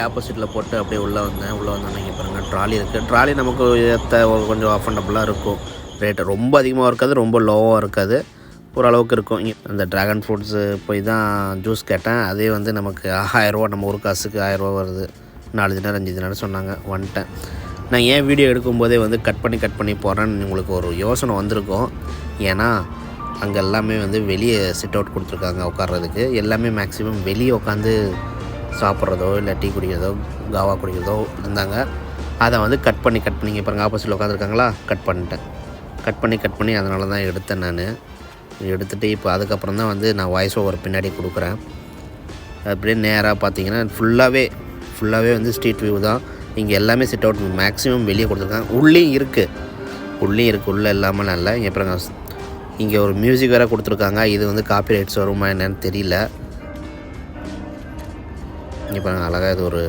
ஆப்போசிட்டில் போட்டு அப்படியே உள்ளே வந்தோன்னே இங்கே பாருங்கள் ட்ராலி இருக்குது. ட்ராலி நமக்கு கொஞ்சம் அஃபர்டபுளாக இருக்கும். ரேட்டு ரொம்ப அதிகமாக இருக்காது, ரொம்ப லோவாக இருக்காது, ஓரளவுக்கு இருக்கும். இங்கே அந்த ட்ராகன் ஃப்ரூட்ஸு போய் தான் ஜூஸ் கேட்டேன். அதே வந்து நமக்கு 1000 ரூபா, நம்ம ஒரு காசுக்கு 1000 ரூபா வருது. 4 தினார் 5 தினார் சொன்னாங்க. வந்துட்டேன். நான் ஏன் வீடியோ எடுக்கும்போதே வந்து கட் பண்ணி போகிறேன்னு உங்களுக்கு ஒரு யோசனை வந்திருக்கும். ஏன்னா அங்கே எல்லாமே வந்து வெளியே சிட் அவுட் கொடுத்துருக்காங்க உட்கார்றதுக்கு. எல்லாமே மேக்ஸிமம் வெளியே உட்காந்து சாப்பிட்றதோ இல்லை டீ குடிக்கிறதோ காவா குடிக்கிறதோ இருந்தாங்க. அதை வந்து கட் பண்ணி இங்கே பாருங்கள் ஆப்போசிட்டில் உட்காந்துருக்காங்களா, கட் பண்ணி அதனால தான் எடுத்தேன். நான் எடுத்துகிட்டு இப்போ அதுக்கப்புறம் தான் வந்து நான் வாய்ஸ் ஓவர் பின்னாடி கொடுக்குறேன். அப்படியே நேராக பார்த்தீங்கன்னா ஃபுல்லாகவே வந்து ஸ்ட்ரீட் வியூ தான். இங்கே எல்லாமே சிட் அவுட் மேக்ஸிமம் வெளியே கொடுத்துருக்காங்க. உள்ளேயும் இருக்குது, உள்ளே இல்லாமல் இல்லை. இங்கே பாருங்க, இங்கே ஒரு மியூசிக் வேறு கொடுத்துருக்காங்க. இது வந்து காப்பி ரைட்ஸ் வருமா என்னன்னு தெரியல. இங்கே பாருங்கள் அழகாக இது ஒரு